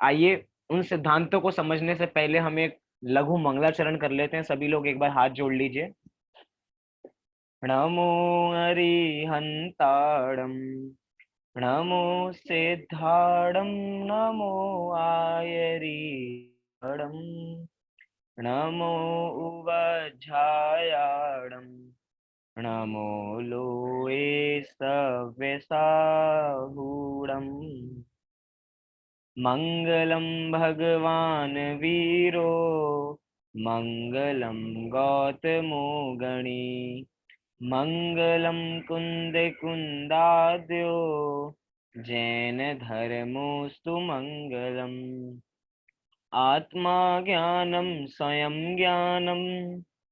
आइए उन सिद्धांतों को समझने से पहले हम एक लघु मंगलाचरण कर लेते हैं। सभी लोग एक बार हाथ जोड़ लीजिए। नमो अरिहंताणं, नमो सिद्धाणं, नमो आयरीहणं, नमो उवझायाणं, नमो लोए सव्यसाहूणम्। मंगलम भगवान वीरो, मंगलम गौतमो गणी, मंगलम कुंद कुंदाद्यो, जैन धर्मोस्तु मंगलम। आत्मा ज्ञानम स्वयं ज्ञानम,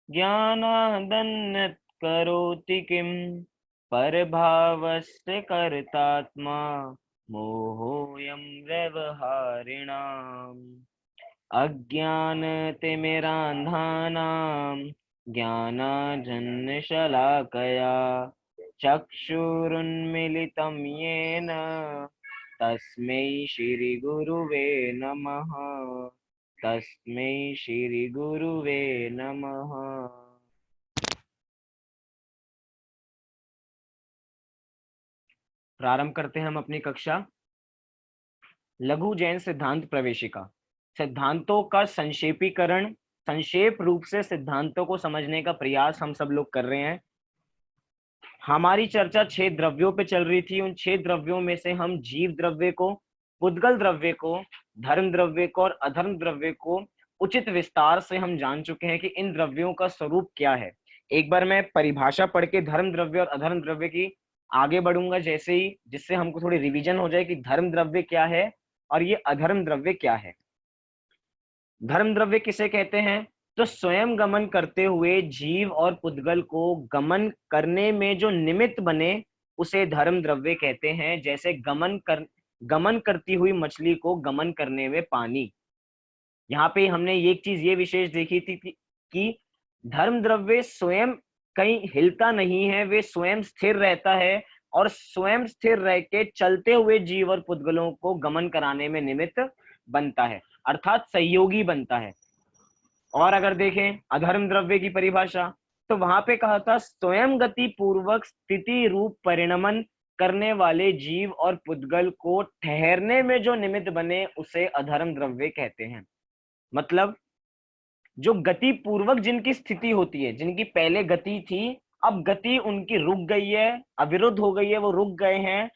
ज्ञानादन्नत् करोति किम, परभावस्य कर्तात्मा, मोहोऽयं व्यवहारिणाम्। अज्ञानतिमिरान्धानां, ज्ञानाञ्जनशलाकया चक्षुरुन्मीलितं येन, तस्मै श्रीगुरुवे नमः। तस्मै श्रीगुरुवे नमः। प्रारंभ करते हैं हम अपनी कक्षा। लघु जैन सिद्धांत प्रवेशिका। सिद्धांतों का संक्षेपीकरण, संक्षेप रूप से सिद्धांतों को समझने का प्रयास हम सब लोग कर रहे हैं। हमारी चर्चा 6 द्रव्यों पे चल रही थी। उन 6 द्रव्यों में से हम जीव द्रव्य को, पुद्गल द्रव्य को, धर्म द्रव्य को और अधर्म द्रव्य को उचित विस्तार से हम जान चुके हैं कि इन द्रव्यों का स्वरूप क्या है। एक बार मैं परिभाषा पढ़ के धर्म द्रव्य और अधर्म द्रव्य की आगे बढ़ूंगा, जैसे ही, जिससे हमको थोड़ी रिवीजन हो जाए कि धर्म द्रव्य क्या है और ये अधर्म द्रव्य क्या है। धर्म द्रव्य किसे कहते हैं? तो स्वयं गमन करते हुए जीव और पुद्गल को गमन करने में जो निमित्त बने उसे धर्म द्रव्य कहते हैं। जैसे गमन करती हुई मछली को गमन करने में पानी। यहाँ पे हमने एक चीज ये विशेष देखी थी कि धर्म द्रव्य स्वयं कहीं हिलता नहीं है, वे स्वयं स्थिर रहता है और स्वयं स्थिर रह के चलते हुए जीव और पुद्गलों को गमन कराने में निमित्त बनता है, अर्थात सहयोगी बनता है। और अगर देखें अधर्म द्रव्य की परिभाषा, तो वहां पे कहा था स्वयं गति पूर्वक स्थिति रूप परिणमन करने वाले जीव और पुद्गल को ठहरने में जो निमित्त बने उसे अधर्म द्रव्य कहते हैं। मतलब जो गति पूर्वक जिनकी स्थिति होती है, जिनकी पहले गति थी, अब गति उनकी रुक गई है, अविरुद्ध हो गई है, वो रुक गए हैं,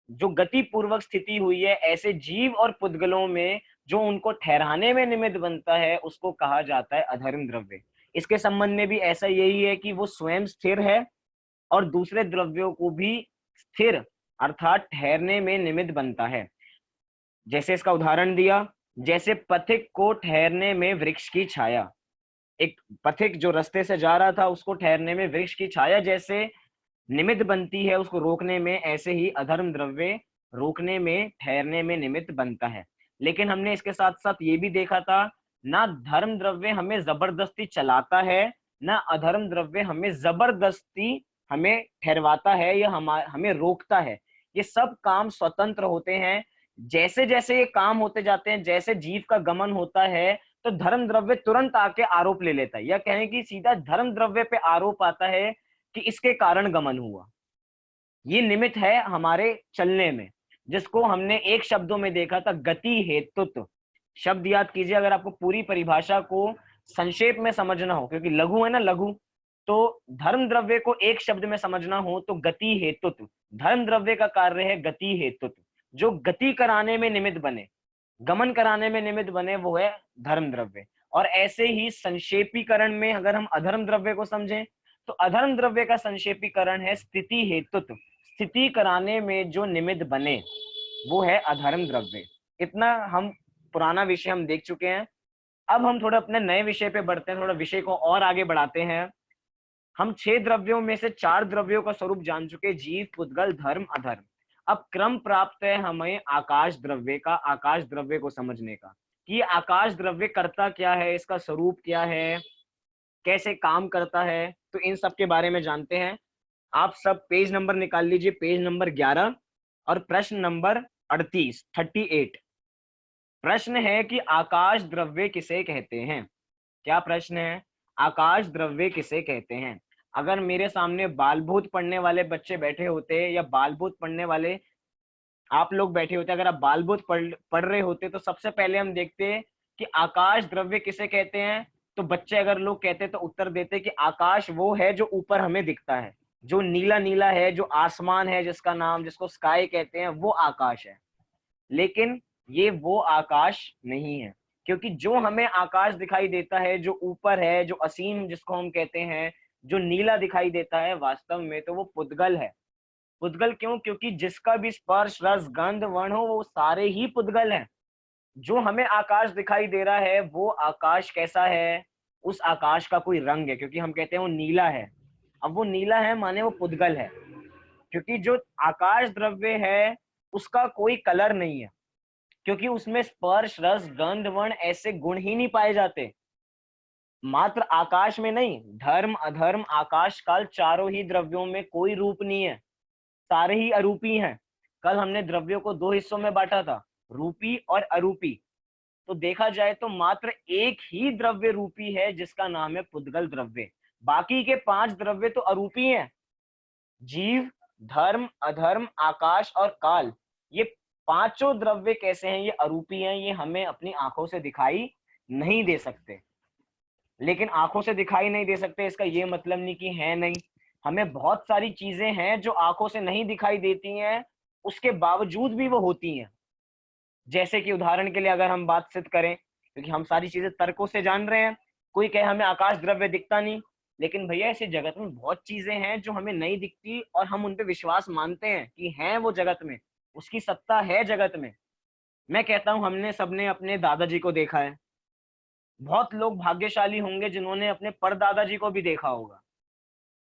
जो गति पूर्वक स्थिति हुई है, ऐसे जीव और पुद्गलों में जो उनको ठहराने में निमित्त बनता है उसको कहा जाता है अधर्म द्रव्य। इसके संबंध में भी ऐसा यही है कि वो स्वयं स्थिर है और दूसरे द्रव्यों को भी स्थिर अर्थात ठहरने में निमित्त बनता है। जैसे इसका उदाहरण दिया, जैसे पथिक को ठहरने में वृक्ष की छाया। एक पथिक जो रास्ते से जा रहा था उसको ठहरने में वृक्ष की छाया जैसे निमित्त बनती है उसको रोकने में, ऐसे ही अधर्म द्रव्य रोकने में, ठहरने में निमित्त बनता है। लेकिन हमने इसके साथ साथ ये भी देखा था, ना धर्म द्रव्य हमें जबरदस्ती चलाता है, ना अधर्म द्रव्य हमें जबरदस्ती हमें ठहरवाता है या हमें रोकता है। ये सब काम स्वतंत्र होते हैं। जैसे जैसे ये काम होते जाते हैं, जैसे जीव का गमन होता है, तो धर्म द्रव्य तुरंत आके आरोप ले लेता है, या कहें कि सीधा धर्म द्रव्य पे आरोप आता है कि इसके कारण गमन हुआ। ये निमित्त है हमारे चलने में, जिसको हमने एक शब्दों में देखा था, गति हेतुत्व। शब्द याद कीजिए अगर आपको पूरी परिभाषा को संक्षेप में समझना हो, क्योंकि लघु है ना, लघु। तो धर्म द्रव्य को एक शब्द में समझना हो तो गति हेतुत्व। धर्म द्रव्य का कार्य है गति हेतुत्व। जो गति कराने में निमित्त बने, गमन कराने में निमित्त बने, वो है धर्म द्रव्य। और ऐसे ही संक्षेपीकरण में अगर हम अधर्म द्रव्य को समझें, तो अधर्म द्रव्य का संक्षेपीकरण है स्थिति हेतुत्व। स्थिति कराने में जो निमित्त बने वो है अधर्म द्रव्य। इतना हम पुराना विषय हम देख चुके हैं। अब हम थोड़ा अपने नए विषय पे बढ़ते हैं, थोड़ा विषय को और आगे बढ़ाते हैं। हम 6 द्रव्यों में से 4 द्रव्यों का स्वरूप जान चुके, जीव, पुद्गल, धर्म, अधर्म। अब क्रम प्राप्त है हमें आकाश द्रव्य का, आकाश द्रव्य को समझने का, कि आकाश द्रव्य करता क्या है, इसका स्वरूप क्या है, कैसे काम करता है। तो इन सब के बारे में जानते हैं। आप सब पेज नंबर निकाल लीजिए, पेज नंबर 11 और प्रश्न नंबर 38, 38। प्रश्न है कि आकाश द्रव्य किसे कहते हैं। क्या प्रश्न है? आकाश द्रव्य किसे कहते हैं। अगर मेरे सामने बालभूत पढ़ने वाले बच्चे बैठे होते या बालभूत पढ़ने वाले आप लोग बैठे होते, अगर आप बालभूत पढ़ रहे होते तो सबसे पहले हम देखते कि आकाश द्रव्य किसे कहते हैं। तो बच्चे अगर लोग कहते तो उत्तर देते कि आकाश वो है जो ऊपर हमें दिखता है, जो नीला नीला है, जो आसमान है, जिसका नाम, जिसको स्काई कहते हैं, वो आकाश है। लेकिन ये वो आकाश नहीं है, क्योंकि जो हमें आकाश दिखाई देता है, जो ऊपर है, जो असीम जिसको हम कहते हैं, जो नीला दिखाई देता है, वास्तव में तो वो पुद्गल है। पुद्गल क्यों? क्योंकि जिसका भी स्पर्श रस गंध वर्ण हो वो सारे ही पुद्गल हैं। जो हमें आकाश दिखाई दे रहा है वो आकाश कैसा है? उस आकाश का कोई रंग है, क्योंकि हम कहते हैं वो नीला है। अब वो नीला है माने वो पुद्गल है, क्योंकि जो आकाश द्रव्य है उसका कोई कलर नहीं है, क्योंकि उसमें स्पर्श रस गंध वर्ण ऐसे गुण ही नहीं पाए जाते। मात्र आकाश में नहीं, धर्म अधर्म आकाश काल चारों ही द्रव्यों में कोई रूप नहीं है, सारे ही अरूपी हैं। कल हमने द्रव्यों को दो हिस्सों में बांटा था, रूपी और अरूपी। तो देखा जाए तो मात्र एक ही द्रव्य रूपी है जिसका नाम है पुद्गल द्रव्य। बाकी के 5 द्रव्य तो अरूपी हैं। जीव, धर्म, अधर्म, आकाश और काल, ये पांचों द्रव्य कैसे हैं? ये अरूपी हैं, ये हमें अपनी आंखों से दिखाई नहीं दे सकते। लेकिन आंखों से दिखाई नहीं दे सकते इसका ये मतलब नहीं कि है नहीं। हमें बहुत सारी चीजें हैं जो आंखों से नहीं दिखाई देती हैं, उसके बावजूद भी वो होती हैं। जैसे कि उदाहरण के लिए अगर हम बात सिद्ध करें, क्योंकि हम सारी चीजें तर्कों से जान रहे हैं, कोई कहे हमें आकाश द्रव्य दिखता नहीं, लेकिन भैया ऐसे जगत में बहुत चीजें हैं जो हमें नहीं दिखती और हम उन पे विश्वास मानते हैं कि हैं वो जगत में, उसकी सत्ता है जगत में। मैं कहता हूं हमने सबने अपने दादाजी को देखा है। बहुत लोग भाग्यशाली होंगे जिन्होंने अपने परदादा जी को भी देखा होगा,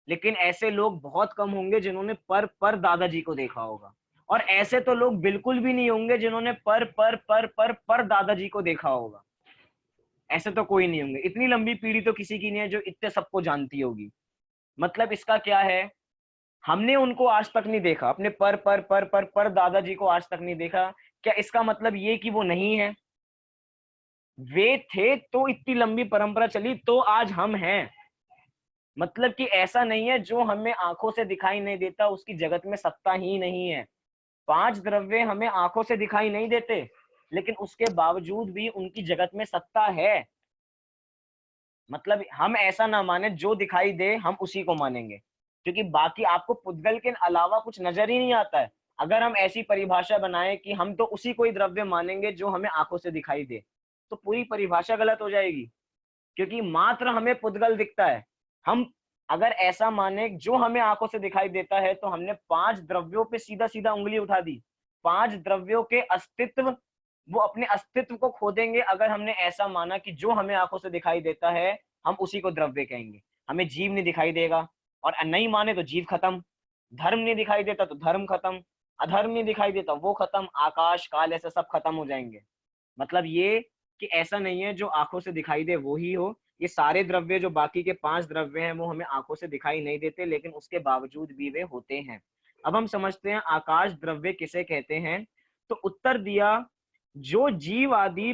लेकिन ऐसे लोग बहुत कम होंगे जिन्होंने पर दादाजी को देखा होगा। और ऐसे तो लोग बिल्कुल भी नहीं होंगे जिन्होंने पर दादाजी को देखा होगा। ऐसे तो कोई नहीं होंगे। इतनी लंबी पीढ़ी तो किसी की नहीं है जो इतने सबको जानती होगी। मतलब इसका क्या है? हमने उनको आज तक नहीं देखा, अपने पर दादाजी को आज तक नहीं देखा। क्या इसका मतलब ये कि वो नहीं है? वे थे तो इतनी लंबी परंपरा चली तो आज हम हैं। मतलब कि ऐसा नहीं है जो हमें आंखों से दिखाई नहीं देता उसकी जगत में सत्ता ही नहीं है। 5 द्रव्य हमें आंखों से दिखाई नहीं देते, लेकिन उसके बावजूद भी उनकी जगत में सत्ता है। मतलब हम ऐसा ना माने जो दिखाई दे हम उसी को मानेंगे, क्योंकि बाकी आपको पुद्गल के अलावा कुछ नजर ही नहीं आता है। अगर हम ऐसी परिभाषा बनाएं कि हम तो उसी को ही द्रव्य मानेंगे जो हमें आंखों से दिखाई दे, तो पूरी परिभाषा गलत हो जाएगी, क्योंकि मात्र हमें पुद्गल दिखता है। हम अगर ऐसा माने जो हमें आंखों से दिखाई देता है तो हमने 5 द्रव्यों पे सीधा सीधा उंगली उठा दी। 5 द्रव्यों के अस्तित्व, वो अपने अस्तित्व को खो देंगे अगर हमने ऐसा माना कि जो हमें आंखों से दिखाई देता है हम उसी को द्रव्य कहेंगे। हमें जीव नहीं दिखाई देगा, और नहीं माने तो जीव खत्म। धर्म नहीं दिखाई देता तो धर्म खत्म, अधर्म नहीं दिखाई देता वो खत्म, आकाश काल ऐसे सब खत्म हो जाएंगे। मतलब ये कि ऐसा नहीं है जो आंखों से दिखाई दे वो ही हो। ये सारे द्रव्य जो बाकी के 5 द्रव्य हैं वो हमें आंखों से दिखाई नहीं देते, लेकिन उसके बावजूद भी वे होते हैं। अब हम समझते हैं आकाश द्रव्य किसे कहते हैं। तो उत्तर दिया, जो जीव आदि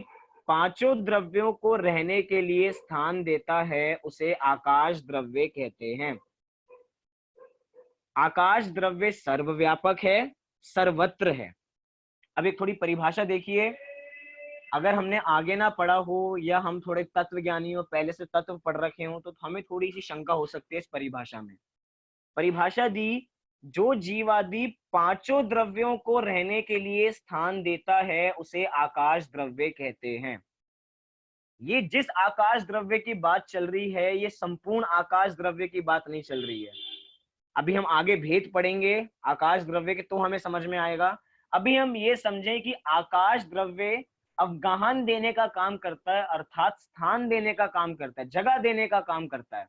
पांचों द्रव्यों को रहने के लिए स्थान देता है उसे आकाश द्रव्य कहते हैं। आकाश द्रव्य सर्वव्यापक है, सर्वत्र है। अब एक थोड़ी परिभाषा देखिए। अगर हमने आगे ना पढ़ा हो या हम थोड़े तत्व ज्ञानी हो, पहले से तत्व पढ़ रखे हो, तो हमें थोड़ी सी शंका हो सकती है इस परिभाषा में। परिभाषा दी, जो जीवादि पांचों द्रव्यों को रहने के लिए स्थान देता है उसे आकाश द्रव्य कहते हैं। ये जिस आकाश द्रव्य की बात चल रही है ये संपूर्ण आकाश द्रव्य की बात नहीं चल रही है। अभी हम आगे भेद पढ़ेंगे आकाश द्रव्य के तो हमें समझ में आएगा। अभी हम ये समझें कि आकाश द्रव्य अवगाहन देने का काम करता है, अर्थात स्थान देने का काम करता है, जगह देने का काम करता है।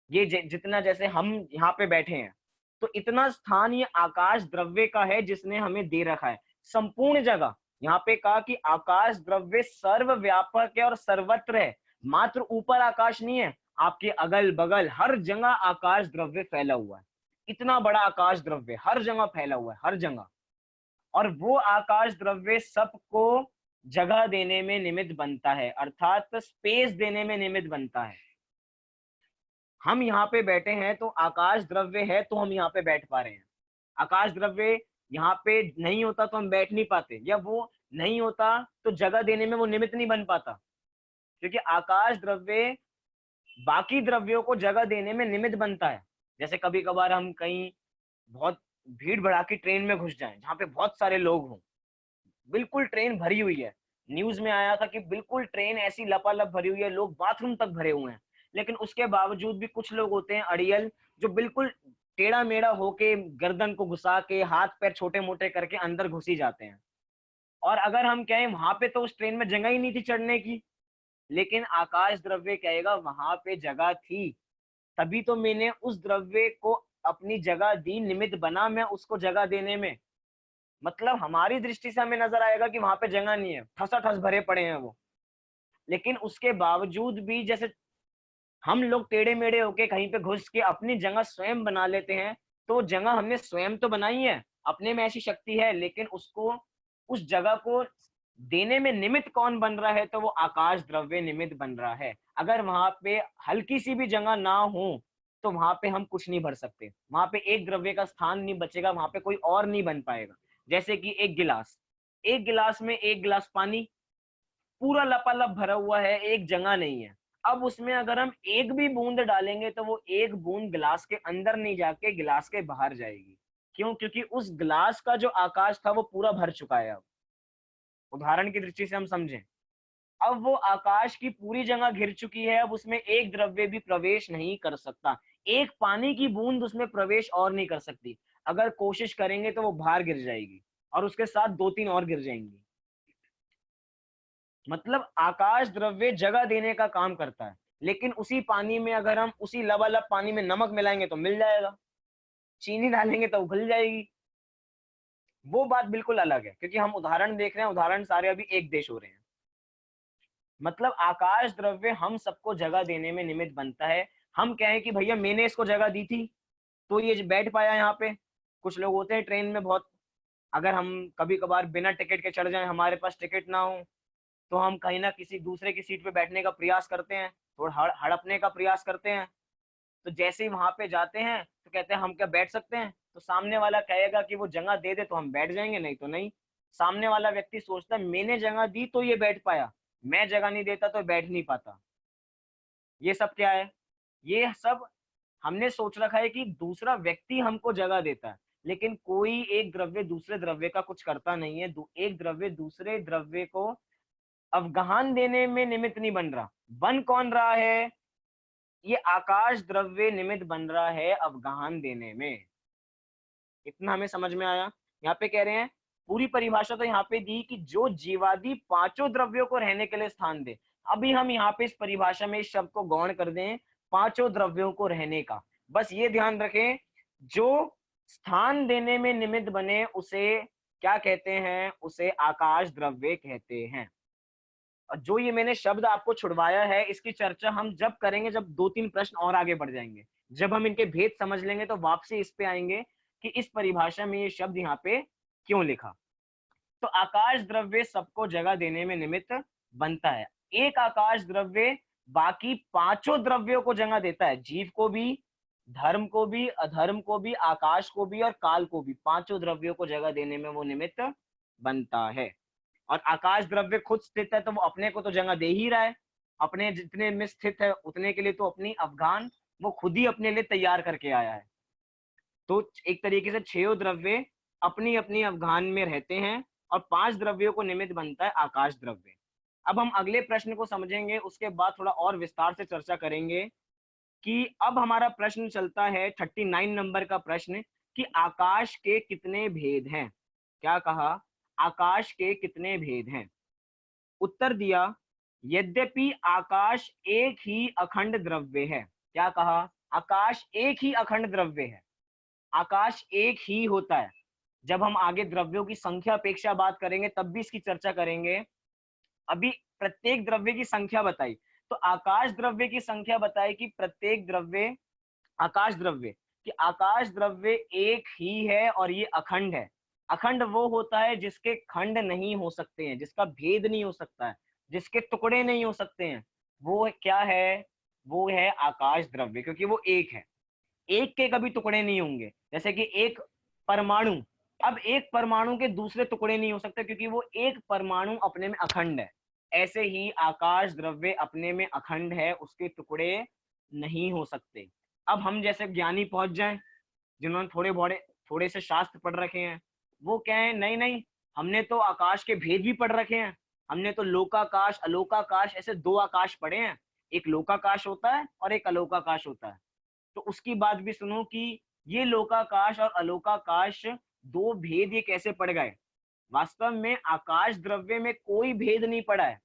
ये जितना जैसे हम यहाँ पे बैठे हैं तो इतना स्थान ये आकाश द्रव्य का है जिसने हमें दे रखा है, संपूर्ण जगह। यहाँ पे कहा कि आकाश द्रव्य सर्वव्यापक है और सर्वत्र है। मात्र ऊपर आकाश नहीं है, आपके अगल बगल हर जगह आकाश द्रव्य फैला हुआ है। इतना बड़ा आकाश द्रव्य हर जगह फैला हुआ है, हर जगह। और वो आकाश द्रव्य सबको जगह देने में निमित्त बनता है, अर्थात स्पेस देने में निमित्त बनता है। हम यहाँ पे बैठे हैं तो आकाश द्रव्य है तो हम यहाँ पे बैठ पा रहे हैं। आकाश द्रव्य यहाँ पे नहीं होता तो हम बैठ नहीं पाते, या वो नहीं होता तो जगह देने में वो निमित्त नहीं बन पाता, क्योंकि आकाश द्रव्य बाकी द्रव्यों को जगह देने में निमित्त बनता है। जैसे कभी कभार हम कहीं बहुत भीड़ भड़ाकी ट्रेन में घुस जाएं जहाँ पे बहुत सारे लोग हों, बिल्कुल ट्रेन भरी हुई है, न्यूज में आया था कि बिल्कुल ट्रेन ऐसी लपालप भरी हुई है, लोग बाथरूम तक भरे हुए हैं, लेकिन उसके बावजूद भी कुछ लोग होते हैं अड़ियल, जो बिल्कुल टेढ़ा मेढ़ा होके गर्दन को घुसा के हाथ पैर छोटे मोटे करके अंदर घुसी जाते हैं। और अगर हम कहें वहां पे तो उस ट्रेन में जगह ही नहीं थी चढ़ने की, लेकिन आकाश द्रव्य कहेगा वहां पे जगह थी, तभी तो मैंने उस द्रव्य को अपनी जगह दी, निमित्त बना मैं उसको जगह देने में। मतलब हमारी दृष्टि से हमें नजर आएगा कि वहां पे जगह नहीं है, ठसाठस भरे पड़े हैं वो, लेकिन उसके बावजूद भी जैसे हम लोग टेढ़े मेढ़े होके कहीं पे घुस के अपनी जगह स्वयं बना लेते हैं, तो जगह हमने स्वयं तो बनाई है, अपने में ऐसी शक्ति है, लेकिन उसको उस जगह को देने में निमित्त कौन बन रहा है, तो वो आकाश द्रव्य निमित्त बन रहा है। अगर वहां पे हल्की सी भी जगह ना हो तो वहां पे हम कुछ नहीं भर सकते, वहां पे एक द्रव्य का स्थान नहीं बचेगा, वहां पे कोई और नहीं बन पाएगा। जैसे कि एक गिलास में एक गिलास पानी पूरा लपालप भरा हुआ है, एक जगह नहीं है। अब उसमें अगर हम एक भी बूंद डालेंगे तो वो एक बूंद गिलास के अंदर नहीं जाके गिलास के बाहर जाएगी। क्यों? क्योंकि उस गिलास का जो आकाश था वो पूरा भर चुका है। अब उदाहरण की दृष्टि से हम समझें, अब वो आकाश की पूरी जगह घिर चुकी है, अब उसमें एक द्रव्य भी प्रवेश नहीं कर सकता, एक पानी की बूंद उसमें प्रवेश और नहीं कर सकती। अगर कोशिश करेंगे तो वो बाहर गिर जाएगी और उसके साथ दो तीन और गिर जाएंगी। मतलब आकाश द्रव्य जगह देने का काम करता है, लेकिन उसी पानी में अगर हम उसी लबालब पानी में नमक मिलाएंगे तो मिल जाएगा, चीनी डालेंगे तो उगल जाएगी। वो बात बिल्कुल अलग है, क्योंकि हम उदाहरण देख रहे हैं, उदाहरण सारे अभी एक देश हो रहे हैं। मतलब आकाश द्रव्य हम सबको जगह देने में निमित्त बनता है। हम कहें कि भैया मैंने इसको जगह दी थी तो ये बैठ पाया यहाँ पे। कुछ लोग होते हैं ट्रेन में बहुत, अगर हम कभी कभार बिना टिकट के चढ़ जाएं, हमारे पास टिकट ना हो, तो हम कहीं ना किसी दूसरे की सीट पे बैठने का प्रयास करते हैं, थोड़ा हड़पने का प्रयास करते हैं। तो जैसे ही वहां पे जाते हैं तो कहते हैं हम क्या बैठ सकते हैं, तो सामने वाला कहेगा कि वो जगह दे दे तो हम बैठ जाएंगे, नहीं तो नहीं। सामने वाला व्यक्ति सोचता है मैंने जगह दी तो ये बैठ पाया, मैं जगह नहीं देता तो बैठ नहीं पाता। ये सब क्या है? ये सब हमने सोच रखा है कि दूसरा व्यक्ति हमको जगह देता है, लेकिन कोई एक द्रव्य दूसरे द्रव्य का कुछ करता नहीं है। एक द्रव्य दूसरे द्रव्य को अवगाहन देने में निमित्त नहीं बन रहा। बन कौन रहा है? ये आकाश द्रव्य निमित्त बन रहा है अवगाहन देने में। इतना हमें समझ में आया? यहाँ पे कह रहे हैं, पूरी परिभाषा तो यहाँ पे दी कि जो जीवादि पांचों द्रव्यों को रहने के लिए स्थान दे। अभी हम यहाँ पे इस परिभाषा में इस शब्द को गौण कर दें, पांचों द्रव्यों को रहने का। बस ये ध्यान रखें, जो स्थान देने में निमित्त बने उसे क्या कहते हैं? उसे आकाश द्रव्य कहते हैं। और जो ये मैंने शब्द आपको छुड़वाया है, इसकी चर्चा हम जब करेंगे जब दो तीन प्रश्न और आगे बढ़ जाएंगे, जब हम इनके भेद समझ लेंगे तो वापसी इस पे आएंगे कि इस परिभाषा में ये शब्द यहाँ पे क्यों लिखा। तो आकाश द्रव्य सबको जगह देने में निमित्त बनता है। एक आकाश द्रव्य बाकी पांचों द्रव्यों को जगह देता है, जीव को भी, धर्म को भी, अधर्म को भी, आकाश को भी और काल को भी। पांचों द्रव्यों को जगह देने में वो निमित्त बनता है। और आकाश द्रव्य खुद स्थित है तो वो अपने को तो जगह दे ही रहा है, अपने जितने में स्थित है उतने के लिए तो अपनी अवगान वो खुद ही अपने लिए तैयार करके आया है। तो एक तरीके से छह द्रव्य अपनी अपनी अवगान में रहते हैं और पांच द्रव्यों को निमित्त बनता है आकाश द्रव्य। अब हम अगले प्रश्न को समझेंगे, उसके बाद थोड़ा और विस्तार से चर्चा करेंगे कि अब हमारा प्रश्न चलता है 39 नंबर का प्रश्न कि आकाश के कितने भेद हैं। क्या कहा? आकाश के कितने भेद हैं? उत्तर दिया, यद्यपि आकाश एक ही अखंड द्रव्य है। क्या कहा? आकाश एक ही अखंड द्रव्य है, आकाश एक ही होता है। जब हम आगे द्रव्यों की संख्या अपेक्षा बात करेंगे तब भी इसकी चर्चा करेंगे। अभी प्रत्येक द्रव्य की संख्या बताई, तो आकाश द्रव्य की संख्या बताई कि प्रत्येक द्रव्य, आकाश द्रव्य कि आकाश द्रव्य एक ही है और ये अखंड है। अखंड वो होता है जिसके खंड नहीं हो सकते हैं, जिसका भेद नहीं हो सकता है, जिसके टुकड़े नहीं हो सकते हैं। वो क्या है? वो है आकाश द्रव्य, क्योंकि वो एक है। एक के कभी टुकड़े नहीं होंगे। जैसे कि एक परमाणु, अब एक परमाणु के दूसरे टुकड़े नहीं हो सकते, क्योंकि वो एक परमाणु अपने में अखंड है। ऐसे ही आकाश द्रव्य अपने में अखंड है, उसके टुकड़े नहीं हो सकते। अब हम जैसे ज्ञानी पहुंच जाएं, जिन्होंने थोड़े से शास्त्र पढ़ रखे हैं, वो कहें नहीं नहीं, हमने तो आकाश के भेद भी पढ़ रखे हैं, हमने तो लोकाकाश अलोकाकाश ऐसे दो आकाश पढ़े हैं, एक लोकाकाश होता है और एक अलोकाकाश होता है। तो उसकी बात भी सुनो कि ये लोकाकाश और अलोकाकाश दो भेद ये कैसे पड़ गए। वास्तव में आकाश द्रव्य में कोई भेद नहीं पड़ा है,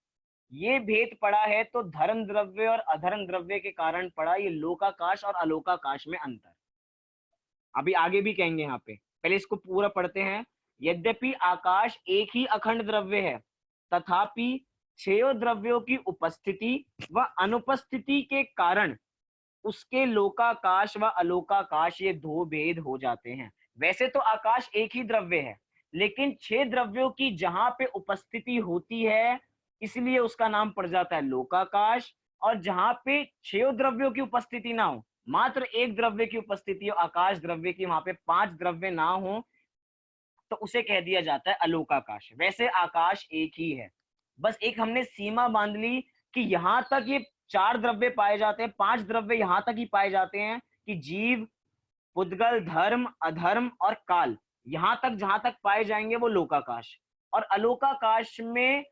ये भेद पड़ा है तो धर्म द्रव्य और अधर्म द्रव्य के कारण पड़ा, ये लोकाकाश और अलोकाकाश में अंतर। अभी आगे भी कहेंगे यहाँ पे, पहले इसको पूरा पढ़ते हैं। यद्यपि आकाश एक ही अखंड द्रव्य है, तथापि छह द्रव्यों की उपस्थिति व अनुपस्थिति के कारण उसके लोकाकाश व अलोकाकाश ये दो भेद हो जाते हैं। वैसे तो आकाश एक ही द्रव्य है, लेकिन छह द्रव्यों की जहां पे उपस्थिति होती है, इसलिए उसका नाम पड़ जाता है लोकाकाश। और जहां पे छह द्रव्यों की उपस्थिति ना हो, मात्र एक द्रव्य की उपस्थिति हो, आकाश द्रव्य की, वहां पे पांच द्रव्य ना हो, तो उसे कह दिया जाता है अलोकाकाश। वैसे आकाश एक ही है, बस एक हमने सीमा बांध ली कि यहां तक ये चार द्रव्य पाए जाते हैं, पांच द्रव्य यहां तक ही पाए जाते हैं कि जीव, पुद्गल, धर्म, अधर्म और काल, यहां तक जहां तक पाए जाएंगे वो लोकाकाश। और अलोकाकाश में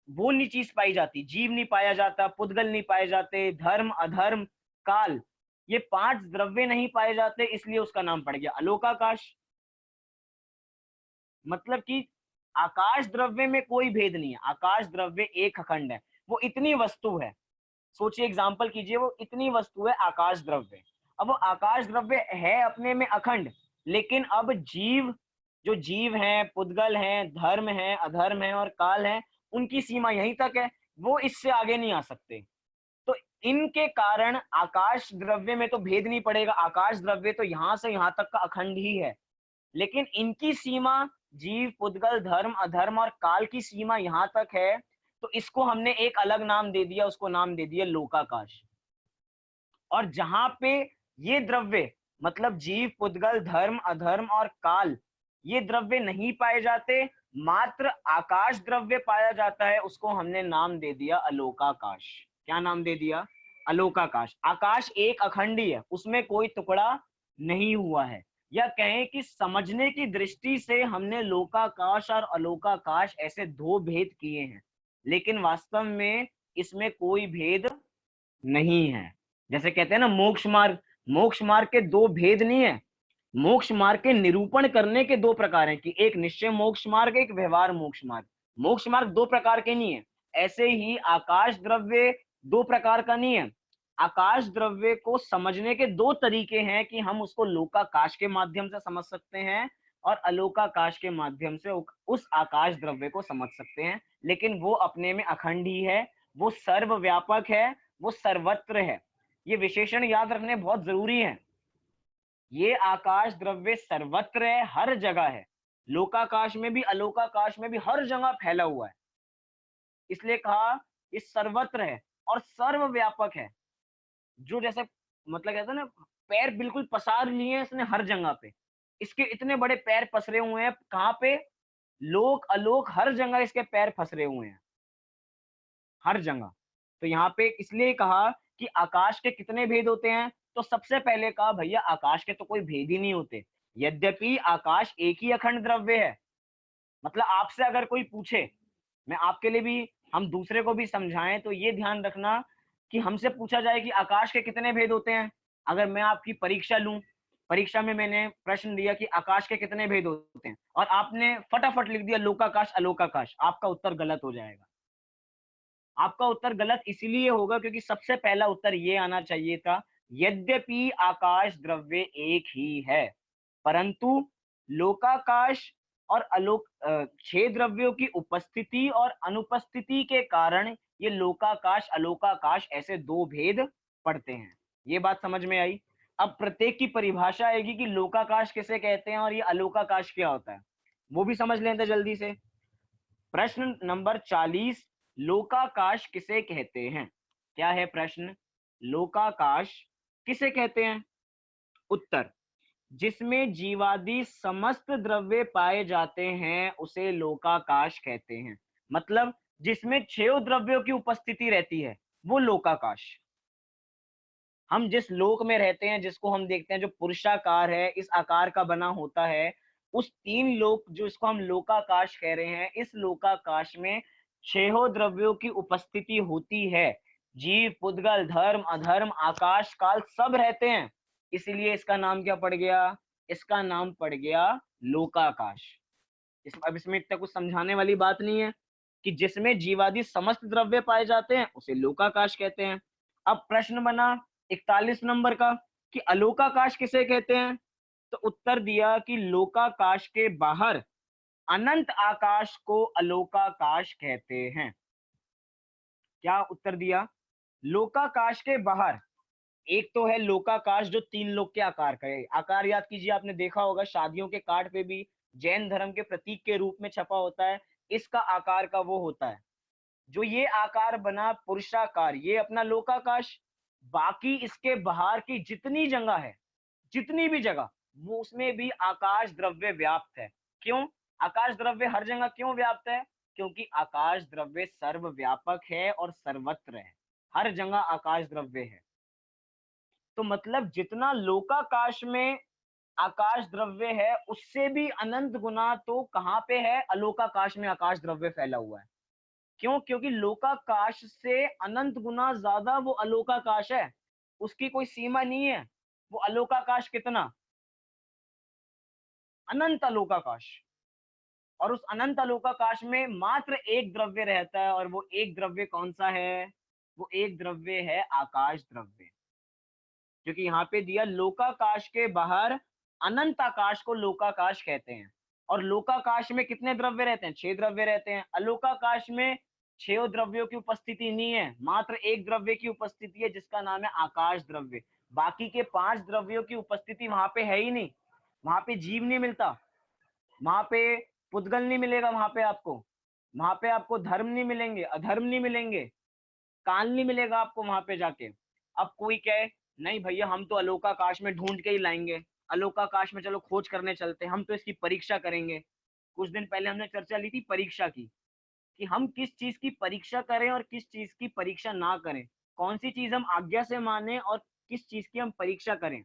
वो नहीं चीज पाई जाती, जीव नहीं पाया जाता, पुद्गल नहीं पाए जाते, धर्म, अधर्म, काल, ये पांच द्रव्य नहीं पाए जाते, इसलिए उसका नाम पड़ गया अलोकाकाश। मतलब कि आकाश द्रव्य में कोई भेद नहीं है, आकाश द्रव्य एक अखंड है। वो इतनी वस्तु है, सोचिए, एग्जाम्पल कीजिए, वो इतनी वस्तु है आकाश द्रव्य। अब वो आकाश द्रव्य है अपने में अखंड, लेकिन अब जीव, जो जीव हैं, पुद्गल हैं, धर्म है, अधर्म है और काल है, उनकी सीमा यहीं तक है, वो इससे आगे नहीं आ सकते। तो इनके कारण आकाश द्रव्य में तो भेद नहीं पड़ेगा, आकाश द्रव्य तो यहां से यहां तक का अखंड ही है। लेकिन इनकी सीमा, जीव, पुद्गल, धर्म, अधर्म और काल की सीमा यहां तक है, तो इसको हमने एक अलग नाम दे दिया, उसको नाम दे दिया लोकाकाश। और जहां पे ये द्रव्य, मतलब जीव, पुद्गल, धर्म, अधर्म और काल, ये द्रव्य नहीं पाए जाते, मात्र आकाश द्रव्य पाया जाता है, उसको हमने नाम दे दिया अलोकाकाश। क्या नाम दे दिया? अलोकाकाश। आकाश एक अखंडी है, उसमें कोई टुकड़ा नहीं हुआ है। या कहें कि समझने की दृष्टि से हमने लोकाकाश और अलोकाकाश ऐसे दो भेद किए हैं, लेकिन वास्तव में इसमें कोई भेद नहीं है। जैसे कहते हैं ना मोक्ष मार्ग, मोक्ष मार्ग के दो भेद नहीं है, मोक्ष मार्ग के निरूपण करने के दो प्रकार हैं, कि एक निश्चय मोक्ष मार्ग, एक व्यवहार मोक्ष मार्ग। मोक्ष मार्ग दो प्रकार के नहीं है। ऐसे ही आकाश द्रव्य दो प्रकार का नहीं है। आकाश द्रव्य को समझने के दो तरीके हैं, कि हम उसको लोकाकाश के माध्यम से समझ सकते हैं और अलोकाकाश के माध्यम से उस आकाश द्रव्य को समझ सकते हैं। लेकिन वो अपने में अखंड ही है, वो सर्वव्यापक है, वो सर्वत्र है। ये विशेषण याद रखने बहुत जरूरी है। ये आकाश द्रव्य सर्वत्र है, हर जगह है, लोकाकाश में भी अलोकाकाश में भी हर जगह फैला हुआ है। इसलिए कहा ये सर्वत्र है और सर्वव्यापक है। जो जैसे मतलब कहते हैं ना, पैर बिल्कुल पसार लिए हैं इसने हर जगह पे, इसके इतने बड़े पैर पसरे हुए हैं, कहाँ पे? लोक अलोक हर जगह इसके पैर फसरे हुए हैं, हर जगह। तो यहाँ पे इसलिए कहा कि आकाश के कितने भेद होते हैं, तो सबसे पहले कहा भैया आकाश के तो कोई भेद ही नहीं होते। यद्यपि आकाश एक ही अखंड द्रव्य है, मतलब आपसे अगर कोई पूछे, मैं आपके लिए भी, हम दूसरे को भी समझाएं, तो ये ध्यान रखना कि हमसे पूछा जाए कि आकाश के कितने भेद होते हैं। अगर मैं आपकी परीक्षा लूं, परीक्षा में मैंने प्रश्न दिया कि आकाश के कितने भेद होते हैं, और आपने फटाफट लिख दिया लोकाकाश अलोकाकाश, आपका उत्तर गलत हो जाएगा। आपका उत्तर गलत इसलिए होगा क्योंकि सबसे पहला उत्तर ये आना चाहिए था, यद्यपि आकाश द्रव्य एक ही है, परंतु लोकाकाश और छह द्रव्यों की उपस्थिति और अनुपस्थिति के कारण ये लोकाकाश अलोकाकाश ऐसे दो भेद पड़ते हैं। ये बात समझ में आई? अब प्रत्येक की परिभाषा आएगी कि लोकाकाश किसे कहते हैं और ये अलोकाकाश क्या होता है। वो भी समझ लेते जल्दी से। प्रश्न नंबर 40, लोकाकाश किसे कहते हैं? क्या है प्रश्न? लोकाकाश किसे कहते हैं? उत्तर, जिसमें जीवादि समस्त द्रव्य पाए जाते हैं उसे लोकाकाश कहते हैं। मतलब जिसमें 6 द्रव्यों की उपस्थिति रहती है वो लोकाकाश। हम जिस लोक में रहते हैं, जिसको हम देखते हैं जो पुरुषाकार है, इस आकार का बना होता है, उस 3 लोक जो इसको हम लोकाकाश कह रहे हैं, इस लोकाकाश में 6 द्रव्यों की उपस्थिति होती है। जीव, पुद्गल, धर्म, अधर्म, आकाश, काल सब रहते हैं। इसलिए इसका नाम क्या पड़ गया? इसका नाम पड़ गया लोकाकाश। अब इसमें इतना कुछ समझाने वाली बात नहीं है कि जिसमें जीवादि समस्त द्रव्य पाए जाते हैं उसे लोकाकाश कहते हैं। अब प्रश्न बना 41 नंबर का कि अलोकाकाश किसे कहते हैं? तो उत्तर दिया कि लोकाकाश के बाहर अनंत आकाश को अलोकाकाश कहते हैं। क्या उत्तर दिया? लोकाकाश के बाहर एक तो है लोकाकाश जो 3 लोक के आकार का है। आकार याद कीजिए, आपने देखा होगा शादियों के कार्ड पे भी जैन धर्म के प्रतीक के रूप में छपा होता है, इसका आकार का वो होता है। जो ये आकार बना पुरुषाकार, ये अपना लोकाकाश। बाकी इसके बाहर की जितनी जगह है, जितनी भी जगह, वो उसमें भी आकाश द्रव्य व्याप्त है। क्यों आकाश द्रव्य हर जगह क्यों व्याप्त है? क्योंकि आकाश द्रव्य सर्वव्यापक है और सर्वत्र है। हर जगह आकाश द्रव्य है। तो मतलब जितना लोकाकाश में आकाश द्रव्य है उससे भी अनंत गुना तो कहाँ पे है? अलोकाकाश में आकाश द्रव्य फैला हुआ है। क्यों? क्योंकि लोकाकाश से अनंत गुना ज्यादा वो अलोकाकाश है। उसकी कोई सीमा नहीं है। वो अलोकाकाश कितना? अनंत अलोकाकाश। और उस अनंत अलोकाकाश में मात्र एक द्रव्य रहता है, और वो एक द्रव्य कौन सा है? वो एक द्रव्य है आकाश द्रव्य। क्योंकि यहाँ पे दिया लोकाकाश के बाहर अनंत आकाश को लोकाकाश कहते हैं। और लोकाकाश में कितने द्रव्य रहते हैं? 6 द्रव्य रहते हैं। अलोकाकाश में 6 द्रव्यों की उपस्थिति नहीं है, मात्र एक द्रव्य की उपस्थिति है जिसका नाम है आकाश द्रव्य। बाकी के 5 द्रव्यों की उपस्थिति वहां पे है ही नहीं। वहां पे जीव नहीं मिलता, वहां पे पुद्गल नहीं मिलेगा, वहां पे आपको धर्म नहीं मिलेंगे, अधर्म नहीं मिलेंगे, काल नहीं मिलेगा आपको वहां पे जाके। अब कोई कहे नहीं भैया हम तो अलोकाकाश में ढूंढ के ही लाएंगे, अलोकाकाश में चलो खोज करने चलते हैं, हम तो इसकी परीक्षा करेंगे। कुछ दिन पहले हमने चर्चा ली थी परीक्षा की, कि हम किस चीज की परीक्षा करें और किस चीज की परीक्षा ना करें, कौन सी चीज हम आज्ञा से माने और किस चीज की हम परीक्षा करें।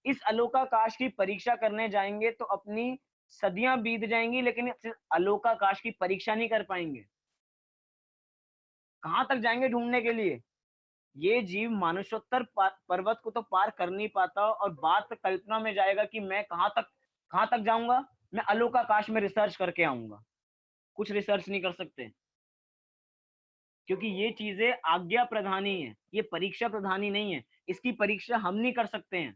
इस अलोकाकाश की परीक्षा करने जाएंगे तो अपनी सदियां बीत जाएंगी, लेकिन इस अलोकाकाश की परीक्षा नहीं कर पाएंगे। कहां तक जाएंगे ढूंढने के लिए? ये जीव मानुषोत्तर पर्वत को तो पार कर नहीं पाता, और बात कल्पना में जाएगा कि मैं कहां तक जाऊंगा? मैं अलोकाकाश में रिसर्च करके आऊंगा। कुछ रिसर्च नहीं कर सकते, क्योंकि ये चीजें आज्ञा प्रधानी है, ये परीक्षा प्रधानी नहीं है। इसकी परीक्षा हम नहीं कर सकते हैं,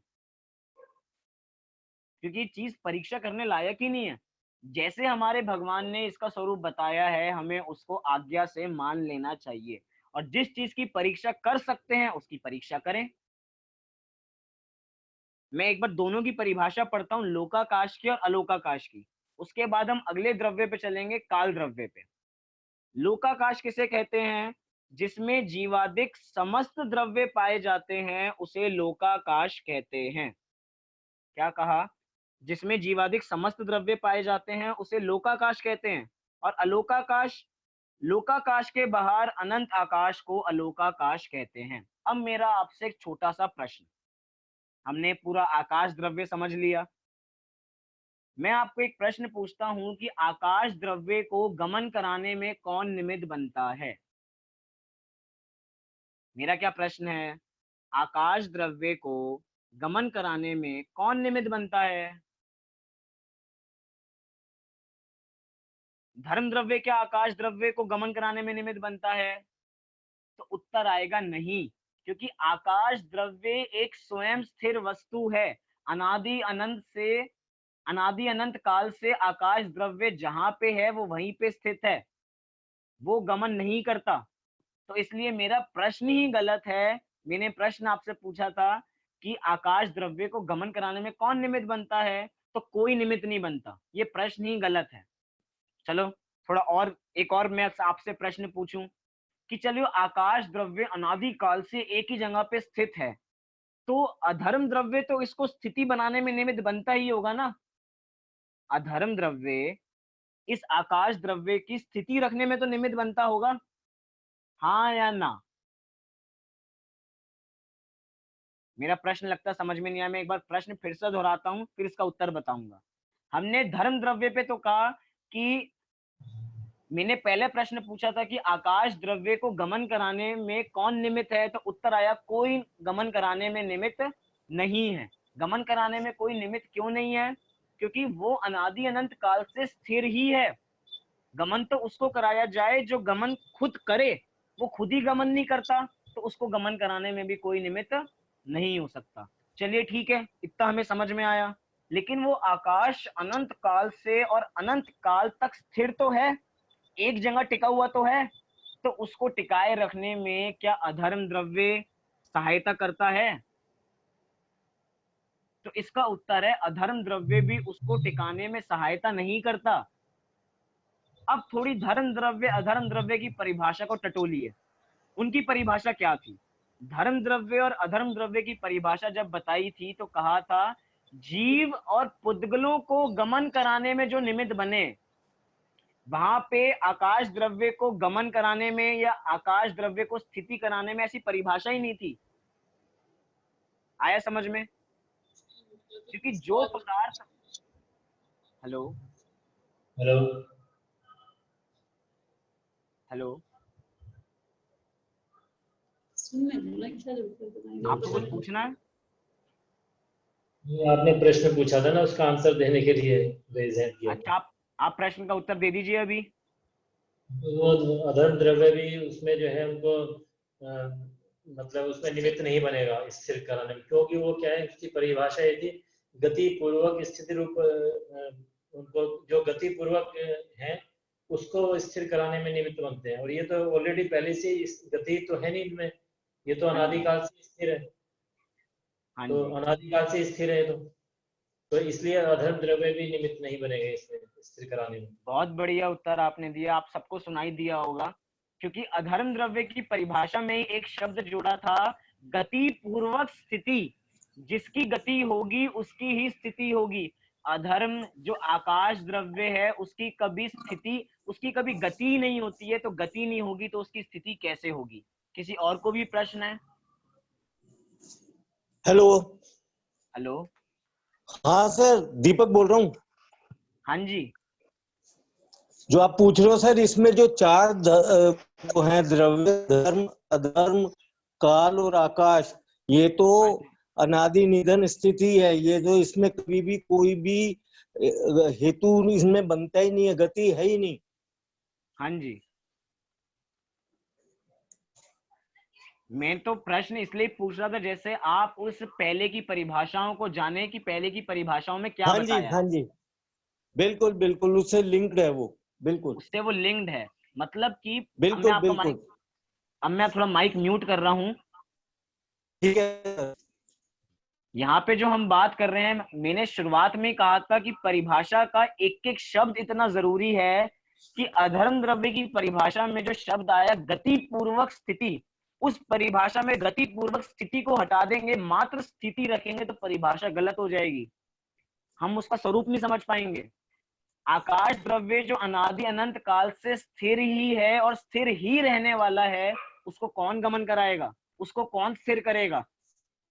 क्योंकि ये चीज परीक्षा करने लायक ही नहीं है। जैसे हमारे भगवान ने इसका स्वरूप बताया है, हमें उसको आज्ञा से मान लेना चाहिए। और जिस चीज की परीक्षा कर सकते हैं उसकी परीक्षा करें। मैं एक बार दोनों की परिभाषा पढ़ता हूँ, लोकाकाश की और अलोकाकाश की। उसके बाद हम अगले द्रव्य पे चलेंगे, काल द्रव्य पे। लोकाकाश किसे कहते हैं? जिसमें जीवादिक समस्त द्रव्य पाए जाते हैं उसे लोकाकाश कहते हैं। क्या कहा? जिसमें जीवादिक समस्त द्रव्य पाए जाते हैं उसे लोकाकाश कहते हैं। और अलोकाकाश, लोकाकाश के बाहर अनंत आकाश को अलोकाकाश कहते हैं। अब मेरा आपसे एक छोटा सा प्रश्न, हमने पूरा आकाश द्रव्य समझ लिया। मैं आपको एक प्रश्न पूछता हूं कि आकाश द्रव्य को गमन कराने में कौन निमित्त बनता है? मेरा क्या प्रश्न है? आकाश द्रव्य को गमन कराने में कौन निमित्त बनता है? धर्म द्रव्य क्या आकाश द्रव्य को गमन कराने में निमित्त बनता है? तो उत्तर आएगा नहीं, क्योंकि आकाश द्रव्य एक स्वयं स्थिर वस्तु है। अनादि अनंत से, अनादि अनंत काल से आकाश द्रव्य जहां पे है वो वहीं पे स्थित है, वो गमन नहीं करता। तो इसलिए मेरा प्रश्न ही गलत है। मैंने प्रश्न आपसे पूछा था कि आकाश द्रव्य को गमन कराने में कौन निमित्त बनता है, तो कोई निमित्त नहीं बनता। ये प्रश्न ही गलत है। चलो थोड़ा और, एक और मैं आपसे प्रश्न पूछूं कि चलिए आकाश द्रव्य अनादि काल से एक ही जगह पे स्थित है, तो अधर्म द्रव्य तो इसको स्थिति बनाने में निमित्त बनता ही होगा ना। अधर्म द्रव्य इस आकाश द्रव्य की स्थिति रखने में तो निमित्त बनता होगा, हाँ या ना। मेरा प्रश्न लगता समझ में नहीं आया, मैं एक बार प्रश्न फिर से दोहराता हूं, फिर इसका उत्तर बताऊंगा। हमने धर्म द्रव्य पे तो कहा कि, मैंने पहले प्रश्न पूछा था कि आकाश द्रव्य को गमन कराने में कौन निमित्त है, तो उत्तर आया कोई गमन कराने में निमित्त नहीं है। गमन कराने में कोई निमित्त क्यों नहीं है, क्योंकि वो अनादि अनंत काल से स्थिर ही है। गमन तो उसको कराया जाए जो गमन खुद करे, वो खुद ही गमन नहीं करता, तो उसको गमन कराने में भी कोई निमित्त नहीं हो सकता। चलिए ठीक है, इतना हमें समझ में आया। लेकिन वो आकाश अनंत काल से और अनंत काल तक स्थिर तो है, एक जगह टिका हुआ तो है, तो उसको टिकाए रखने में क्या अधर्म द्रव्य सहायता करता है? तो इसका उत्तर है अधर्म द्रव्य भी उसको टिकाने में सहायता नहीं करता। अब थोड़ी धर्म द्रव्य अधर्म द्रव्य की परिभाषा को टटोलिए। उनकी परिभाषा क्या थी? धर्म द्रव्य और अधर्म द्रव्य की परिभाषा जब बताई थी तो कहा था जीव और पुद्गलों को गमन कराने में जो निमित्त बने, वहां पे आकाश द्रव्य को गमन कराने में या आकाश द्रव्य को स्थिति कराने में ऐसी परिभाषा ही नहीं थी। आया समझ में? क्योंकि जो पदार्थ, हेलो हेलो। हेलो, आपको कुछ पूछना है? आपने प्रश्न पूछा था ना, उसका आंसर देने के लिए रेज हैंड किया था। अच्छा, आप प्रश्न का उत्तर दे दीजिए अभी। वो अधर्म द्रव्य भी उसमें जो है उनको मतलब उसमें निमित्त नहीं बनेगा स्थिर कराने में, क्योंकि वो क्या है, उसकी परिभाषा ये थी गति पूर्वक स्थिति रूप उनको जो गति पूर्वक है उसको स्थिर कराने में निमित्त बनते हैं। और ये तो ऑलरेडी पहले से इस गति तो है नहीं इनमें, ये तो हाँ जी, अनादिकाल से स्थिर है। हाँ तो जी, अनादिकाल से स्थिर है तो इसलिए अधर्म द्रव्य भी निमित्त नहीं बनेगा इसमें स्थिर कराने में। बहुत बढ़िया उत्तर आपने दिया, आप सबको सुनाई दिया होगा। क्योंकि अधर्म द्रव्य की परिभाषा में ही एक शब्द जोड़ा था, गति पूर्वक स्थिति। जिसकी गति होगी उसकी ही स्थिति होगी। अधर्म जो आकाश द्रव्य है उसकी कभी स्थिति, उसकी कभी गति ही नहीं होती है, तो गति नहीं होगी तो उसकी स्थिति कैसे होगी? किसी और को भी प्रश्न है? हेलो। हेलो, हाँ सर, दीपक बोल रहा हूँ। हाँ जी, जो आप पूछ रहे हो सर, इसमें जो चार वो हैं द्रव्य, धर्म, अधर्म, काल और आकाश, ये तो हाँ जी, अनादि निधन स्थिति है। ये जो इसमें कभी भी कोई भी हेतु इसमें बनता ही नहीं है, गति है ही नहीं। हाँ जी। मैं तो प्रश्न इसलिए पूछ रहा था जैसे आप उस पहले की परिभाषाओं को जाने कि पहले की परिभाषाओं में क्या हाँ जी, बताया हाँ है, जी, बिल्कुल बिल्कुल, उससे लिंक्ड है वो, बिल्कुल उससे वो लिंक्ड है। मतलब कि अब मैं बिल्कुल आपका माइक, बिल्कुल। अब मैं थोड़ा माइक म्यूट कर रहा हूँ। ठीक है। यहाँ पे जो हम बात कर रहे हैं, मैंने शुरुआत में कहा था कि परिभाषा का एक एक शब्द इतना जरूरी है कि अधर्म द्रव्य की परिभाषा में जो शब्द आया गति पूर्वक स्थिति, उस परिभाषा में गति पूर्वक स्थिति को हटा देंगे, मात्र स्थिति रखेंगे तो परिभाषा गलत हो जाएगी, हम उसका स्वरूप नहीं समझ पाएंगे। आकाश द्रव्य जो अनादि अनंत काल से स्थिर ही है और स्थिर ही रहने वाला है, उसको कौन गमन कराएगा, उसको कौन स्थिर करेगा?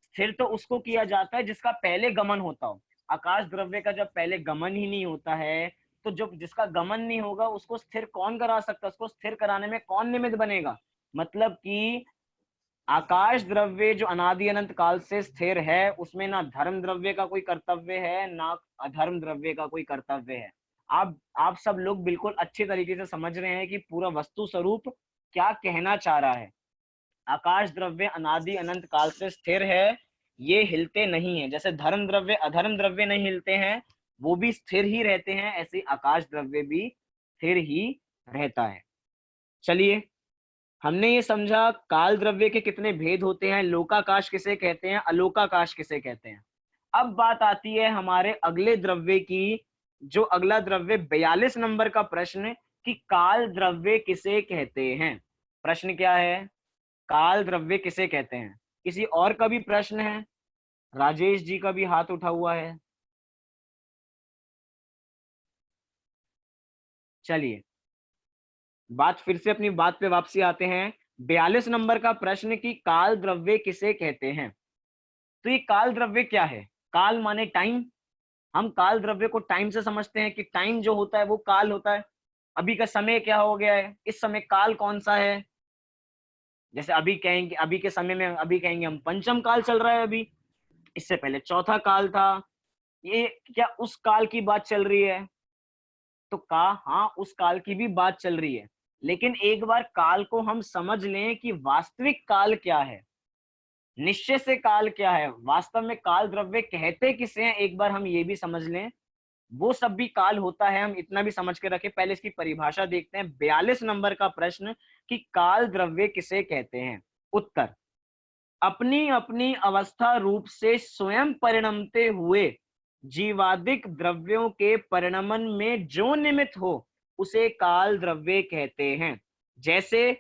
स्थिर तो उसको किया जाता है जिसका पहले गमन होता हो। आकाश द्रव्य का जब पहले गमन ही नहीं होता है, तो जो जिसका गमन नहीं होगा उसको स्थिर कौन करा सकता, उसको स्थिर कराने में कौन निमित्त बनेगा? मतलब कि आकाश द्रव्य जो अनादि अनंत काल से स्थिर है, उसमें ना धर्म द्रव्य का कोई कर्तव्य है ना अधर्म द्रव्य का कोई कर्तव्य है। आप सब लोग बिल्कुल अच्छे तरीके से समझ रहे हैं कि पूरा वस्तु स्वरूप क्या कहना चाह रहा है। आकाश द्रव्य अनादि अनंत काल से स्थिर है, ये हिलते नहीं है। जैसे धर्म द्रव्य अधर्म द्रव्य नहीं हिलते हैं, वो भी स्थिर ही रहते हैं, ऐसे आकाश द्रव्य भी स्थिर ही रहता है। चलिए, हमने ये समझा काल द्रव्य के कितने भेद होते हैं, लोकाकाश किसे कहते हैं, अलोकाकाश किसे कहते हैं। अब बात आती है हमारे अगले द्रव्य की, जो अगला द्रव्य 42 नंबर का प्रश्न कि काल द्रव्य किसे कहते हैं। प्रश्न क्या है, काल द्रव्य किसे कहते हैं। किसी और का भी प्रश्न है? राजेश जी का भी हाथ उठा हुआ है। चलिए बात फिर से अपनी बात पे वापसी आते हैं। 42 नंबर का प्रश्न कि काल द्रव्य किसे कहते हैं। तो ये काल द्रव्य क्या है? काल माने टाइम। हम काल द्रव्य को टाइम से समझते हैं कि टाइम जो होता है वो काल होता है। अभी का समय क्या हो गया है, इस समय काल कौन सा है। जैसे अभी कहेंगे, अभी के समय में अभी कहेंगे हम पंचम काल चल रहा है अभी, इससे पहले चौथा काल था। ये क्या उस काल की बात चल रही है? तो कहा हाँ, उस काल की भी बात चल रही है, लेकिन एक बार काल को हम समझ लें कि वास्तविक काल क्या है, निश्चय से काल क्या है, वास्तव में काल द्रव्य कहते किसे हैं, एक बार हम ये भी समझ लें। वो सब भी काल होता है, हम इतना भी समझ के रखें। पहले इसकी परिभाषा देखते हैं। 42 नंबर का प्रश्न कि काल द्रव्य किसे कहते हैं। उत्तर, अपनी अपनी अवस्था रूप से स्वयं परिणमते हुए जीवादिक द्रव्यों के परिणमन में जो निमित्त हो उसे काल द्रव्य कहते हैं। जैसे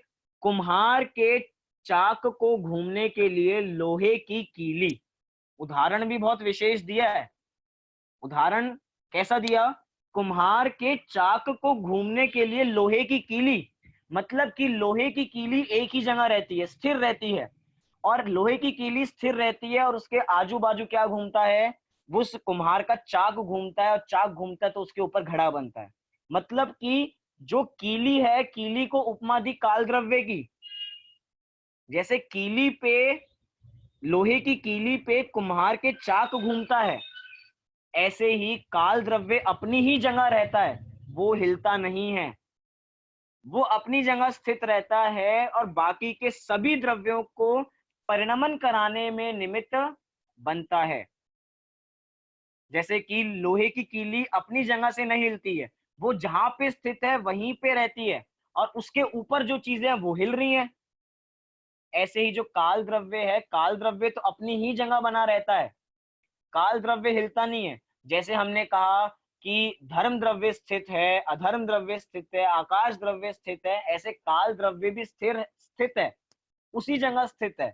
कुम्हार के चाक को घूमने के लिए लोहे की कीली, उदाहरण भी बहुत विशेष दिया है। उदाहरण कैसा दिया? कुम्हार के चाक को घूमने के लिए लोहे की कीली, मतलब कि लोहे की कीली एक ही जगह रहती है, स्थिर रहती है, और लोहे की कीली स्थिर रहती है और उसके आजू बाजू क्या घूमता है, वो उस कुम्हार का चाक घूमता है, और चाक घूमता है तो उसके ऊपर घड़ा बनता है। मतलब कि जो कीली है, कीली को उपमा दी काल द्रव्य की। जैसे कीली पे, लोहे की कीली पे कुम्हार के चाक घूमता है, ऐसे ही काल द्रव्य अपनी ही जगह रहता है, वो हिलता नहीं है, वो अपनी जगह स्थित रहता है और बाकी के सभी द्रव्यों को परिणमन कराने में निमित्त बनता है। जैसे कि लोहे की कीली अपनी जगह से नहीं हिलती है, वो जहां पे स्थित है वहीं पे रहती है, और उसके ऊपर जो चीजें हैं वो हिल रही हैं। ऐसे ही जो काल द्रव्य है, काल द्रव्य तो अपनी ही जगह बना रहता है, काल द्रव्य हिलता नहीं है। जैसे हमने कहा कि धर्म द्रव्य स्थित है, अधर्म द्रव्य स्थित है, आकाश द्रव्य स्थित है, ऐसे काल द्रव्य भी स्थित है, उसी जगह स्थित है।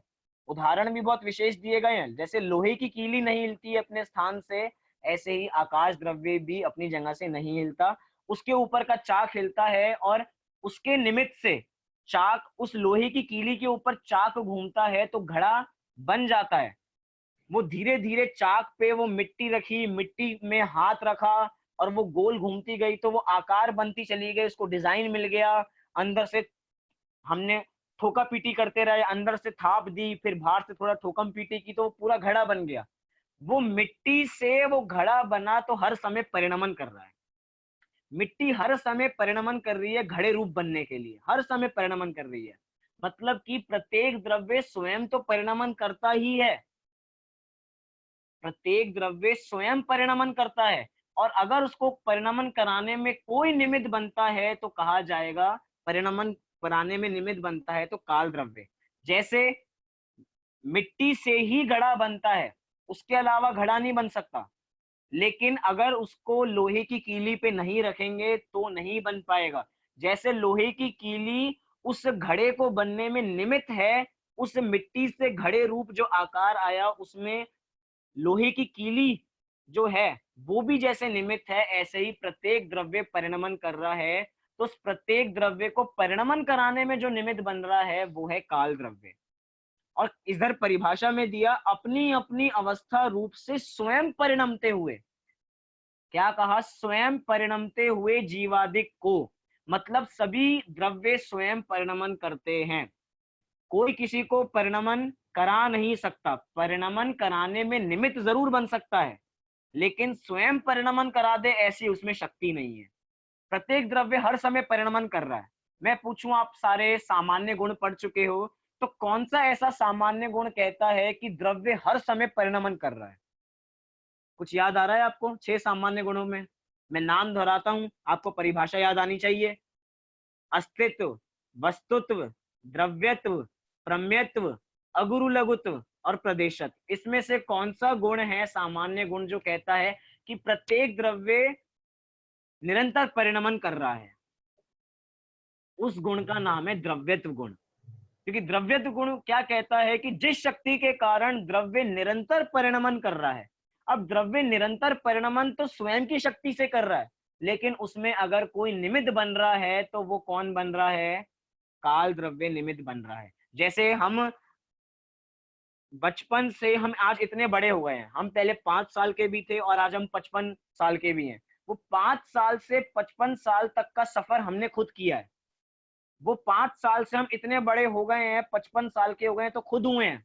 उदाहरण भी बहुत विशेष दिए गए हैं। जैसे लोहे की कीली नहीं हिलती है अपने स्थान से, ऐसे ही आकाश द्रव्य भी अपनी जगह से नहीं हिलता, उसके ऊपर का चाक हिलता है, और उसके निमित्त से चाक, उस लोहे की कीली के ऊपर चाक घूमता है तो घड़ा बन जाता है। वो धीरे धीरे चाक पे वो मिट्टी रखी, मिट्टी में हाथ रखा और वो गोल घूमती गई तो वो आकार बनती चली गई, उसको डिजाइन मिल गया। अंदर से हमने ठोका पीटी करते रहे, अंदर से थाप दी, फिर बाहर से थोड़ा ठोकम पीटी की तो वो पूरा घड़ा बन गया। वो मिट्टी से वो घड़ा बना तो हर समय परिणमन कर रहा है। मिट्टी हर समय परिणमन कर रही है घड़े रूप बनने के लिए, हर समय परिणमन कर रही है। मतलब कि प्रत्येक द्रव्य स्वयं तो परिणमन करता ही है, प्रत्येक द्रव्य स्वयं परिणमन करता है, और अगर उसको परिणमन कराने में कोई निमित्त बनता है तो कहा जाएगा, परिणमन कराने में निमित्त बनता है तो काल द्रव्य। जैसे मिट्टी से ही घड़ा बनता है, उसके अलावा घड़ा नहीं बन सकता, लेकिन अगर उसको लोहे की कीली पे नहीं रखेंगे तो नहीं बन पाएगा। जैसे लोहे की कीली उस घड़े को बनने में निमित्त है, उस मिट्टी से घड़े रूप जो आकार आया उसमें लोहे की कीली जो है वो भी जैसे निमित्त है, ऐसे ही प्रत्येक द्रव्य परिणमन कर रहा है। तो उस प्रत्येक द्रव्य को परिणमन कराने में जो निमित्त बन रहा है वो है काल द्रव्य। और इधर परिभाषा में दिया, अपनी अपनी अवस्था रूप से स्वयं परिणमते हुए। क्या कहा? स्वयं परिणमते हुए जीवादिक को, मतलब सभी द्रव्य स्वयं परिणमन करते हैं, कोई किसी को परिणमन करा नहीं सकता। परिणमन कराने में निमित्त जरूर बन सकता है, लेकिन स्वयं परिणमन करा दे ऐसी उसमें शक्ति नहीं है। प्रत्येक द्रव्य हर समय परिणमन कर रहा है। मैं पूछूं, आप सारे सामान्य गुण पढ़ चुके हो, तो कौन सा ऐसा सामान्य गुण कहता है कि द्रव्य हर समय परिणमन कर रहा है? कुछ याद आ रहा है आपको 6 सामान्य गुणों में? मैं नाम दोहराता हूं, आपको परिभाषा याद आनी चाहिए। अस्तित्व, वस्तुत्व, द्रव्यत्व, प्रम्यत्व, अगुरु लघुत्व और प्रदेशत्व। इसमें से कौन सा गुण है सामान्य गुण जो कहता है कि प्रत्येक द्रव्य निरंतर परिणमन कर रहा है, उस गुण का नाम है द्रव्यत्व गुण। क्योंकि द्रव्यत्व गुण क्या कहता है कि जिस शक्ति के कारण द्रव्य निरंतर परिणमन कर रहा है। अब द्रव्य निरंतर परिणमन तो स्वयं की शक्ति से कर रहा है, लेकिन उसमें अगर कोई निमित्त बन रहा है तो वो कौन बन रहा है? काल द्रव्य निमित्त बन रहा है। जैसे हम बचपन से हम आज इतने बड़े हो गए हैं, हम पहले 5 साल के भी थे और आज हम 55 साल के भी हैं। वो 5 साल से 55 साल तक का सफर हमने खुद किया है। वो 5 साल से हम इतने बड़े हो गए हैं, 55 साल के हो गए हैं तो खुद हुए हैं।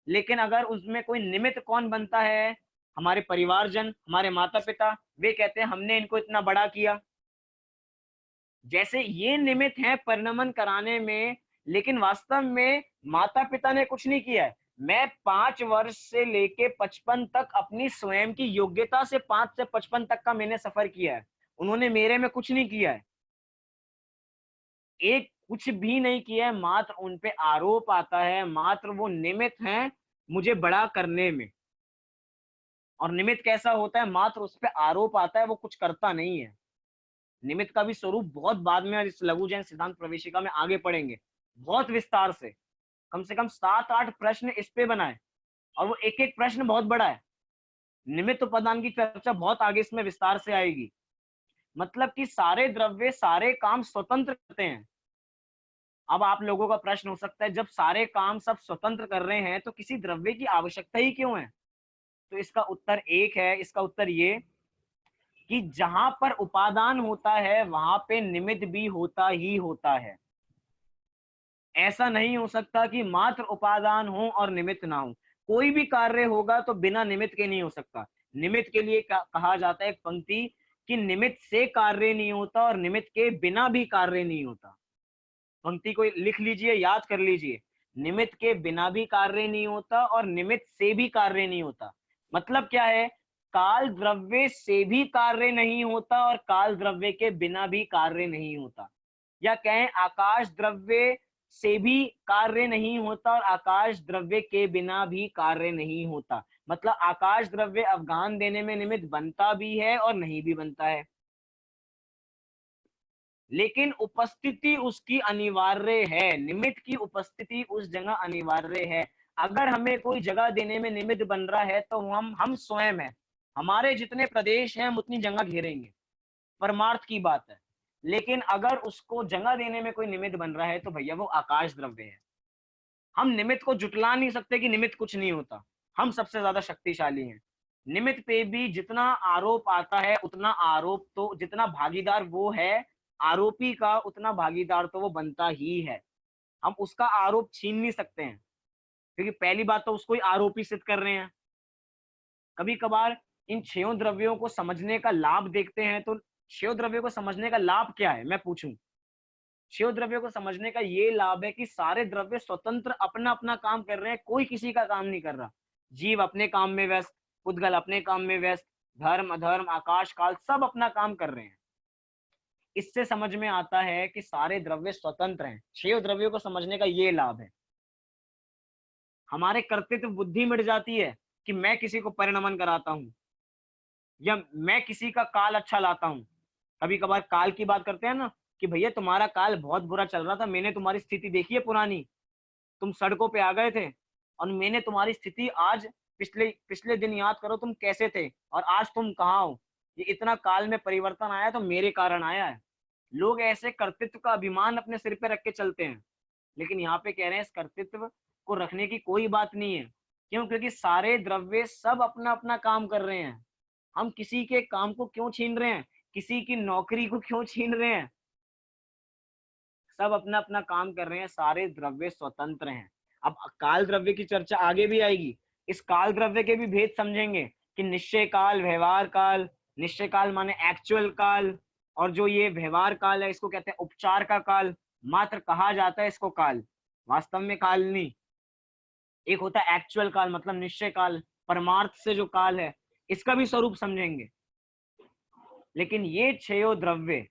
लेकिन अगर उसमें कोई निमित्त कौन बनता है? हमारे परिवारजन, हमारे माता पिता। वे कहते हैं हमने इनको इतना बड़ा किया। जैसे ये निमित्त है परिणमन कराने में, लेकिन वास्तव में माता पिता ने कुछ नहीं किया है। मैं 5 वर्ष से लेके 55 तक अपनी स्वयं की योग्यता से 5 से 55 तक का मैंने सफर किया है। उन्होंने मेरे में कुछ नहीं किया है, एक कुछ भी नहीं किया है, मात्र उन पे आरोप आता है, मात्र वो निमित्त हैं मुझे बड़ा करने में। और निमित्त कैसा होता है? मात्र उस पे आरोप आता है, वो कुछ करता नहीं है। निमित्त का भी स्वरूप बहुत बाद में इस लघु जैन सिद्धांत प्रवेशिका में आगे पढ़ेंगे, बहुत विस्तार से कम 7-8 प्रश्न इस पे बनाए, और वो एक एक प्रश्न बहुत बड़ा है। निमित्त उपादान की चर्चा बहुत आगे इसमें विस्तार से आएगी। मतलब कि सारे द्रव्य सारे काम स्वतंत्र करते हैं। अब आप लोगों का प्रश्न हो सकता है, जब सारे काम सब स्वतंत्र कर रहे हैं तो किसी द्रव्य की आवश्यकता ही क्यों है? तो इसका उत्तर एक है, इसका उत्तर ये कि जहां पर उपादान होता है वहां पे निमित्त भी होता ही होता है। ऐसा नहीं हो सकता कि मात्र उपादान हो और निमित्त ना हो। कोई भी कार्य होगा तो बिना निमित्त के नहीं हो सकता। निमित्त के लिए कहा जाता है एक पंक्ति कि निमित्त से कार्य नहीं होता और निमित्त के बिना भी कार्य नहीं होता। पंक्ति को लिख लीजिए, याद कर लीजिए। निमित्त के बिना भी कार्य नहीं होता और निमित्त से भी कार्य नहीं होता। मतलब क्या है? काल द्रव्य से भी कार्य नहीं होता और काल द्रव्य के बिना भी कार्य नहीं होता। या कहें आकाश द्रव्य से भी कार्य नहीं होता और आकाश द्रव्य के बिना भी कार्य नहीं होता। मतलब आकाश द्रव्य अवगान देने में निमित्त बनता भी है और नहीं भी बनता है, लेकिन उपस्थिति उसकी अनिवार्य है। निमित्त की उपस्थिति उस जगह अनिवार्य है। अगर हमें कोई जगह देने में निमित्त बन रहा है तो हम स्वयं हैं, हमारे जितने प्रदेश हैं हम उतनी जगह घेरेंगे, परमार्थ की बात है। लेकिन अगर उसको जगह देने में कोई निमित्त बन रहा है तो भैया वो आकाश द्रव्य है। हम निमित्त को जुटला नहीं सकते कि निमित्त कुछ नहीं होता। हम सबसे ज्यादा शक्तिशाली हैं। निमित्त पे भी जितना आरोप आता है उतना आरोप तो, जितना भागीदार वो है आरोपी का, उतना भागीदार तो वो बनता ही है। हम उसका आरोप छीन नहीं सकते हैं, क्योंकि पहली बात तो उसको ही आरोपी सिद्ध कर रहे हैं। कभी कभार इन 6 द्रव्यों को समझने का लाभ देखते हैं तो 6 द्रव्यों को समझने का लाभ क्या है मैं पूछूं? 6 द्रव्यों को समझने का ये लाभ है कि सारे द्रव्य स्वतंत्र अपना अपना काम कर रहे हैं, कोई किसी का काम नहीं कर रहा। जीव अपने काम में व्यस्त, पुद्गल अपने काम में व्यस्त, धर्म अधर्म आकाश काल सब अपना काम कर रहे हैं। इससे समझ में आता है कि सारे द्रव्य स्वतंत्र हैं। 6 द्रव्यों को समझने का ये लाभ है। हमारे कर्तृत्व बुद्धि मिट जाती है कि मैं किसी को परिणमन कराता हूं या मैं किसी का काल अच्छा लाता हूं। कभी कभार काल की बात करते हैं ना कि भैया तुम्हारा काल बहुत बुरा चल रहा था, मैंने तुम्हारी स्थिति देखी है पुरानी, तुम सड़कों पे आ गए थे और मैंने तुम्हारी स्थिति आज पिछले पिछले दिन याद करो तुम कैसे थे और आज तुम कहाँ हो। ये इतना काल में परिवर्तन आया तो मेरे कारण आया है। लोग ऐसे कर्तृत्व का अभिमान अपने सिर पे रख के चलते हैं, लेकिन यहाँ पे कह रहे हैं इस कर्तृत्व को रखने की कोई बात नहीं है। क्यों? क्योंकि सारे द्रव्य सब अपना अपना काम कर रहे हैं। हम किसी के काम को क्यों छीन रहे हैं? किसी की नौकरी को क्यों छीन रहे हैं? सब अपना अपना काम कर रहे हैं, सारे द्रव्य स्वतंत्र हैं। अब काल द्रव्य की चर्चा आगे भी आएगी। इस काल द्रव्य के भी भेद समझेंगे कि निश्चय काल, व्यवहार काल। निश्चय काल माने एक्चुअल काल, और जो ये व्यवहार काल है इसको कहते हैं उपचार का काल। मात्र कहा जाता है इसको काल, वास्तव में काल नहीं। एक होता है एक्चुअल काल, मतलब निश्चय काल, परमार्थ से जो काल है, इसका भी स्वरूप समझेंगे। लेकिन ये 6 द्रव्य,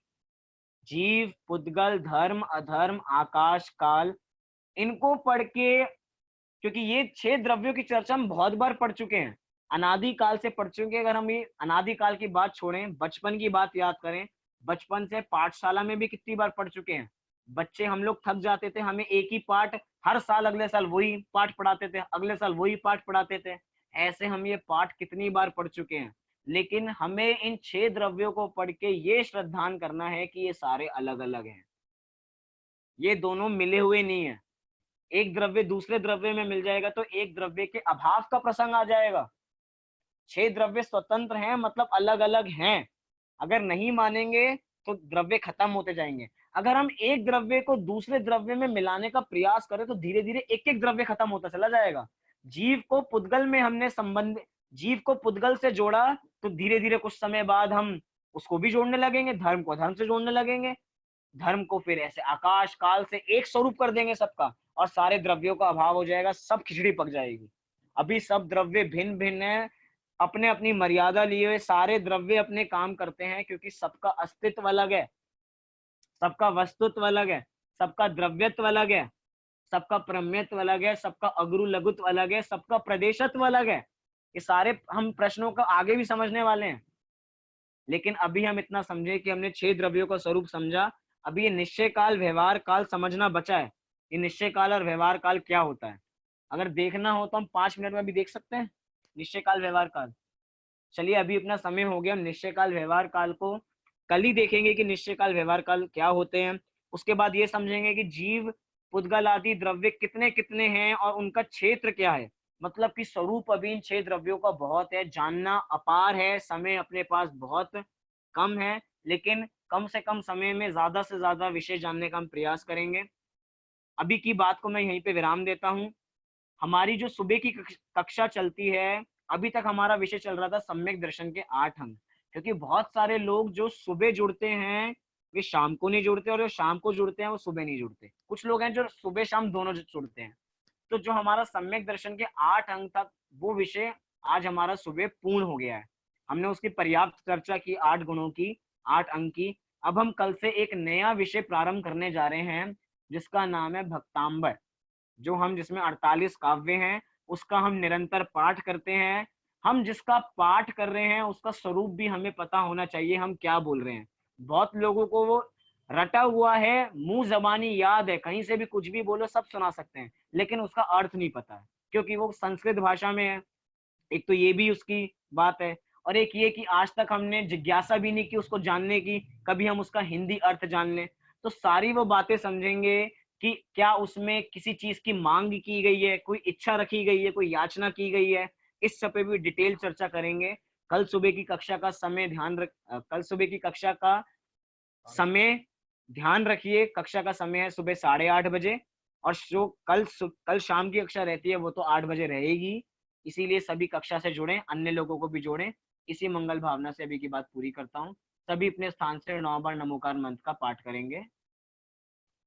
जीव, पुद्गल, धर्म अधर्म आकाश काल, इनको पढ़ के, क्योंकि ये 6 द्रव्यों की चर्चा हम बहुत बार पढ़ चुके हैं, अनादिकाल से पढ़ चुके हैं। अगर हम ये अनादिकाल की बात छोड़ें, बचपन की बात याद करें, बचपन से पाठशाला में भी कितनी बार पढ़ चुके हैं। बच्चे हम लोग थक जाते थे, हमें एक ही पाठ हर साल, अगले साल वही पाठ पढ़ाते थे, अगले साल वही पाठ पढ़ाते थे। ऐसे हम ये पाठ कितनी बार पढ़ चुके हैं। लेकिन हमें इन 6 द्रव्यों को पढ़ के ये श्रद्धान करना है कि ये सारे अलग अलग हैं, ये दोनों मिले हुए नहीं है। एक द्रव्य दूसरे द्रव्य में मिल जाएगा तो एक द्रव्य के अभाव का प्रसंग आ जाएगा। 6 द्रव्य स्वतंत्र हैं, मतलब अलग अलग हैं। अगर नहीं मानेंगे तो द्रव्य खत्म होते जाएंगे। अगर हम एक द्रव्य को दूसरे द्रव्य में मिलाने का प्रयास करें तो धीरे धीरे एक एक द्रव्य खत्म होता चला जाएगा। जीव को पुद्गल में हमने संबंध, जीव को पुद्गल से जोड़ा तो धीरे धीरे कुछ समय बाद हम उसको भी जोड़ने लगेंगे, धर्म को धर्म से जोड़ने लगेंगे, धर्म को फिर ऐसे आकाश काल से एक स्वरूप कर देंगे सबका, और सारे द्रव्यों का अभाव हो जाएगा, सब खिचड़ी पक जाएगी। अभी सब द्रव्य भिन्न भिन्न है, अपने अपनी मर्यादा लिए हुए सारे द्रव्य अपने काम करते हैं, क्योंकि सबका अस्तित्व अलग है, सबका वस्तुत्व अलग है, सबका द्रव्यत्व अलग है, सबका प्रमेयत्व अलग है, सबका अगुरु लघुत्व अलग है, सबका प्रदेशत्व अलग है। ये सारे हम प्रश्नों को आगे भी समझने वाले हैं। लेकिन अभी हम इतना समझे कि हमने 6 द्रव्यों का स्वरूप समझा। अभी ये निश्चय काल व्यवहार काल समझना बचा है। ये निश्चय काल और व्यवहार काल क्या होता है, अगर देखना हो तो हम 5 मिनट में भी देख सकते हैं। निश्चय काल व्यवहार काल, चलिए अभी अपना समय हो गया, हम निश्चय काल व्यवहार काल को कल ही देखेंगे कि निश्चय काल व्यवहार काल क्या होते हैं। उसके बाद ये समझेंगे कि जीव पुद्गल आदि द्रव्य कितने कितने हैं और उनका क्षेत्र क्या है, मतलब कि स्वरूप अभी इन 6 द्रव्यों का बहुत है, जानना अपार है, समय अपने पास बहुत कम है, लेकिन कम से कम समय में ज्यादा से ज्यादा विषय जानने का हम प्रयास करेंगे। अभी की बात को मैं यहीं पे विराम देता हूँ। हमारी जो सुबह की कक्षा चलती है, अभी तक हमारा विषय चल रहा था सम्यक दर्शन के 8 अंग, क्योंकि बहुत सारे लोग जो सुबह जुड़ते हैं वे शाम को नहीं जुड़ते, और जो शाम को जुड़ते हैं वो सुबह नहीं जुड़ते। कुछ लोग हैं जो सुबह शाम दोनों जुड़ते हैं। तो जो हमारा सम्यक दर्शन के 8 अंग तक वो विषय आज हमारा सुबह पूर्ण हो गया है। हमने उसकी पर्याप्त चर्चा की, 8 गुणों की, 8 अंग की। अब हम कल से एक नया विषय प्रारंभ करने जा रहे हैं जिसका नाम है भक्तांबर, जो हम जिसमें 48 काव्य हैं, उसका हम निरंतर पाठ करते हैं। हम जिसका पाठ कर रहे हैं उसका स्वरूप भी हमें पता होना चाहिए, हम क्या बोल रहे हैं। बहुत लोगों को वो रटा हुआ है, मुंह जबानी याद है, कहीं से भी कुछ भी बोलो सब सुना सकते हैं, लेकिन उसका अर्थ नहीं पता है क्योंकि वो संस्कृत भाषा में है। एक तो ये भी उसकी बात है, और एक ये कि आज तक हमने जिज्ञासा भी नहीं की उसको जानने की, कभी हम उसका हिंदी अर्थ जान लें। तो सारी वो बातें समझेंगे कि क्या उसमें किसी चीज की मांग की गई है, कोई इच्छा रखी गई है, कोई याचना की गई है, इस सब पे भी डिटेल चर्चा करेंगे। कल सुबह की कक्षा का समय कल सुबह की कक्षा का समय ध्यान रखिए। कक्षा का समय है सुबह 8:30 बजे, और जो कल शाम की कक्षा रहती है वो तो 8 बजे रहेगी। इसीलिए सभी कक्षा से जुड़ें, अन्य लोगों को भी जोड़ें। इसी मंगल भावना से अभी की बात पूरी करता हूँ। सभी अपने स्थान से 9 बार नमोकार मंत्र का पाठ करेंगे।